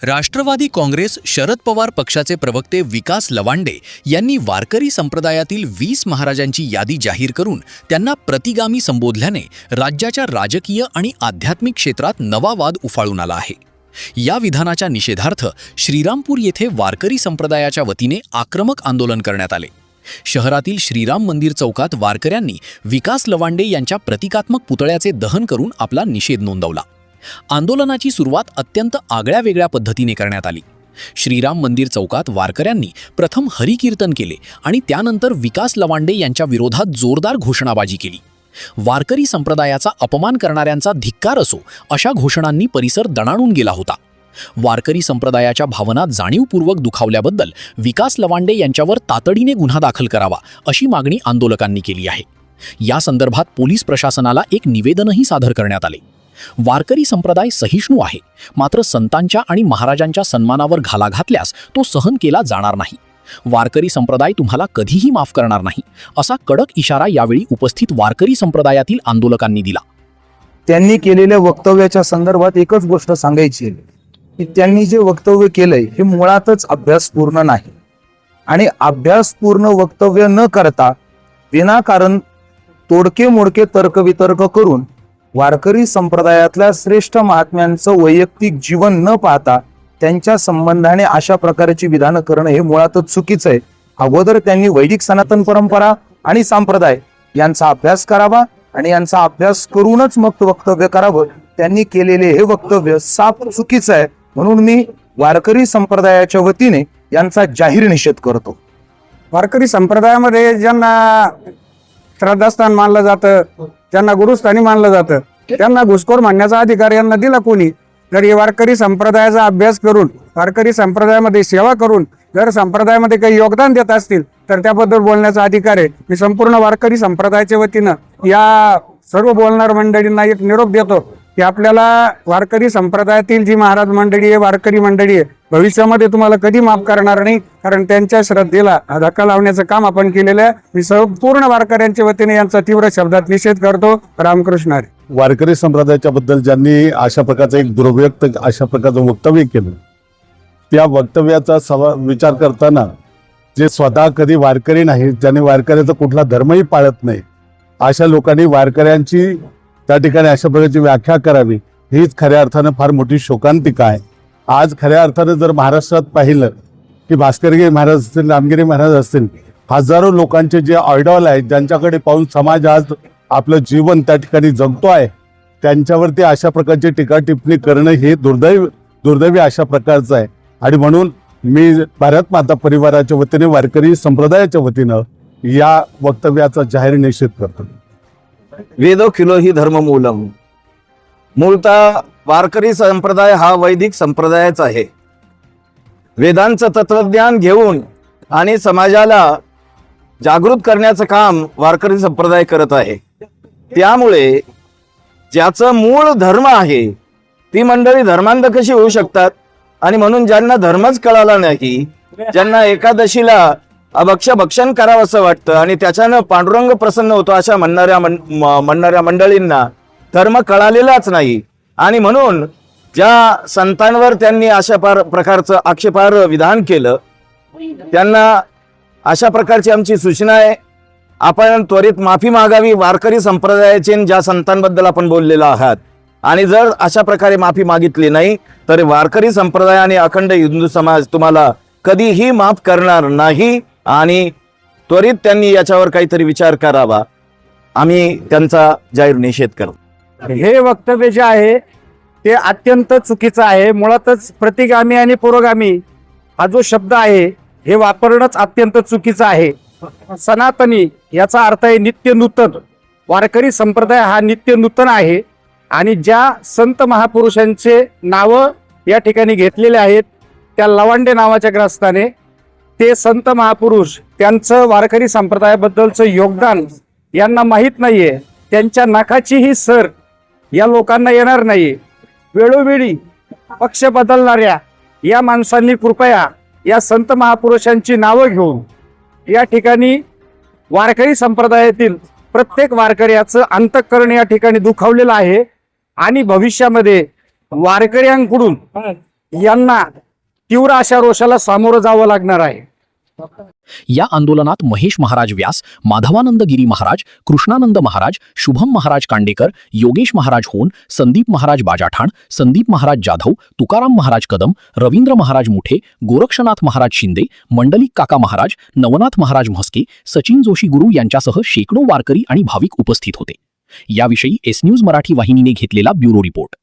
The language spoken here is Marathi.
राष्ट्रवादी काँग्रेस शरद पवार पक्षाचे प्रवक्ते विकास लवांडे यांनी वारकरी संप्रदायातील 20 महाराजांची यादी जाहीर करून त्यांना प्रतिगामी संबोधल्याने राज्याच्या राजकीय आणि आध्यात्मिक क्षेत्रात नवा वाद उफाळून आला आहे। या विधानाच्या निषेधार्थ श्रीरामपूर येथे वारकरी संप्रदायाच्या वतीने आक्रमक आंदोलन करण्यात आले। शहरातील श्रीराम मंदिर चौकात वारकऱ्यांनी विकास लवांडे यांच्या प्रतिकात्मक पुतळ्याचे दहन करून आपला निषेध नोंदवला। आंदोलनाची सुरुवात अत्यंत आगळ्या-वेगळ्या पद्धतीने करण्यात आली। श्रीराम मंदिर चौकात वारकऱ्यांनी प्रथम हरिकीर्तन केले आणि त्यानंतर विकास लवांडे यांच्या विरोधात जोरदार घोषणाबाजी केली। वारकरी संप्रदायाचा अपमान करणाऱ्यांचा धिक्कार असो अशा घोषणांनी परिसर दणाणून गेला होता। वारकरी संप्रदायाच्या भावना जाणीवपूर्वक दुखावल्याबद्दल विकास लवांडे यांच्यावर तातडीने गुन्हा दाखल करावा अशी मागणी आंदोलकांनी केली आहे। या संदर्भात पोलीस प्रशासनाला एक निवेदनही सादर करण्यात आले। वारकरी संप्रदाय सहिष्णू आहे, मात्र संतांच्या आणि महाराजांच्या सन्मानावर घाला घातल्यास तो सहन केला जाणार नाही। वारकरी संप्रदाय तुम्हाला कधीही माफ करणार नाही असा कडक इशारा यावेळी उपस्थित वारकरी संप्रदायातील आंदोलकांनी दिला। त्यांनी केलेल्या वक्तव्याच्या संदर्भात एकच गोष्ट सांगायची आहे की त्यांनी जे वक्तव्य केलंय हे मुळातच अभ्यासपूर्ण नाही आणि अभ्यासपूर्ण वक्तव्य न करता विनाकारण तोडके मोडके तर्कवितर्क करून वारकरी संप्रदायातल्या श्रेष्ठ महात्म्यांचं वैयक्तिक जीवन न पाहता त्यांच्या संबंधाने अशा प्रकारची विधानं करणं हे मुळातच चुकीचं आहे। अगोदर त्यांनी वैदिक सनातन परंपरा आणि संप्रदाय यांचा अभ्यास करावा आणि यांचा अभ्यास करूनच मग वक्तव्य करावं। त्यांनी केलेले हे वक्तव्य साफ चुकीचं आहे, म्हणून मी वारकरी संप्रदायाच्या वतीने यांचा जाहीर निषेध करतो। वारकरी संप्रदायामध्ये ज्यांना श्रद्धास्थान मानलं जातं, ज्यांना गुरुस्थानी मानलं जातं, त्यांना घुसखोर म्हणण्याचा अधिकार यांना दिला कोणी? जर हे वारकरी संप्रदायाचा अभ्यास करून वारकरी संप्रदायामध्ये सेवा करून जर संप्रदायामध्ये काही योगदान देत असतील तर त्याबद्दल बोलण्याचा अधिकार आहे। मी संपूर्ण वारकरी संप्रदायाच्या वतीनं या सर्व बोलणाऱ्या मंडळींना एक निरोप देतो की आपल्याला वारकरी संप्रदायातील जी महाराज मंडळी आहे, वारकरी मंडळी आहे, भविष्यामध्ये तुम्हाला कधी माफ करणार नाही, कारण त्यांच्या श्रद्धेला धक्का लावण्याचं काम आपण केलेलं आहे। मी संपूर्ण वारकऱ्यांच्या वतीने यांचा तीव्र शब्दात निषेध करतो। रामकृष्ण हरी। वारकरी संप्रदायाच्या बद्दल ज्यांनी अशा प्रकारचं एक दुर्व्यक्त अशा प्रकारचं वक्तव्य केलं, त्या वक्तव्याचा विचार करताना जे स्वतः कधी वारकरी नाही, ज्यांनी वारकऱ्याचा कुठला धर्मही पाळत नाही, अशा लोकांनी वारकऱ्यांची त्या ठिकाणी अशा प्रकारची व्याख्या करावी हीच खऱ्या अर्थानं फार मोठी शोकांतिका आहे। आज खऱ्या अर्थानं जर महाराष्ट्रात पाहिलं की भास्करगिरी महाराज असतील, रामगिरी महाराज असतील, हजारो लोकांचे जे आयडॉल आहेत, ज्यांच्याकडे पाहून समाज आज आपलं जीवन त्या ठिकाणी जगतो आहे, त्यांच्यावरती अशा प्रकारची टीका टिप्पणी करणं हे दुर्दैवी अशा प्रकारचं आहे। आणि म्हणून मी भारत माता परिवाराच्या वतीने वारकरी संप्रदायाच्या वतीनं या वक्तव्याचा जाहीर निषेध करतो। वेदो खिलो ही धर्ममूलम। मूळतः वारकरी संप्रदाय हा वैदिक संप्रदायच आहे। वेदांचं तत्वज्ञान घेऊन आणि समाजाला जागृत करण्याचं काम वारकरी संप्रदाय करत आहे। त्यामुळे ज्याचं मूळ धर्म आहे ती मंडळी धर्मांध कशी होऊ शकतात? आणि म्हणून ज्यांना धर्मच कळाला नाही, ज्यांना एकादशीला भक्षण करावं असं वाटतं आणि त्याच्यानं पांडुरंग प्रसन्न होतो अशा म्हणणाऱ्या मंडळींना धर्म कळालेलाच नाही। आणि म्हणून ज्या संतांवर त्यांनी अशा प्रकारचं आक्षेपार्ह विधान केलं, त्यांना अशा प्रकारची आमची सूचना आहे, आपण त्वरित माफी मागावी वारकरी संप्रदायाचे ज्या संतांबद्दल आपण बोललेलो आहात। आणि जर अशा प्रकारे माफी मागितली नाही तर वारकरी संप्रदाय आणि अखंड हिंदू समाज तुम्हाला कधीही माफ करणार नाही आणि त्वरित त्यांनी याच्यावर काहीतरी विचार करावा। आम्ही त्यांचा जाहीर निषेध करू। हे वक्तव्य जे आहे ते अत्यंत चुकीचं आहे। मुळातच प्रतिगामी आणि पुरोगामी हा जो शब्द आहे हे वापरणंच अत्यंत चुकीचं आहे। सनातनी याचा अर्थ आहे नित्य नूतन। वारकरी संप्रदाय हा नित्य नूतन आहे आणि ज्या संत महापुरुषांचे नावं या ठिकाणी घेतलेले आहेत त्या लवांडे नावाच्या ग्रस्ताने, ते संत महापुरुष त्यांचं वारकरी संप्रदायाबद्दलचं योगदान यांना माहीत नाहीये, त्यांच्या नाकाचीही सर या लोकांना येणार नाही। वेळोवेळी पक्ष बदलणाऱ्या या माणसांनी कृपया या संत महापुरुषांची नावं घेऊन या ठिकाणी वारकरी संप्रदायातील प्रत्येक वारकऱ्याचं अंतःकरण या ठिकाणी दुखावलेलं आहे आणि भविष्यामध्ये वारकऱ्यांकडून यांना तीव्र अशा रोषाला सामोरं जावं लागणार आहे. या आंदोलनात महेश महाराज व्यास, माधवानंद गिरी महाराज, कृष्णानंद महाराज, शुभम महाराज कांडेकर, योगेश महाराज होन, संदीप महाराज बाजाठाण, संदीप महाराज जाधव, तुकाराम महाराज कदम, रवींद्र महाराज मुठे, गोरक्षनाथ महाराज शिंदे, मंडलिक काका महाराज, नवनाथ महाराज म्हस्के, सचिन जोशी गुरु यांच्यासह शेकडो वारकरी आणि भाविक उपस्थित होते. याविषयी एस न्यूज मराठी वाहिनीने घेतलेला ब्युरो रिपोर्ट.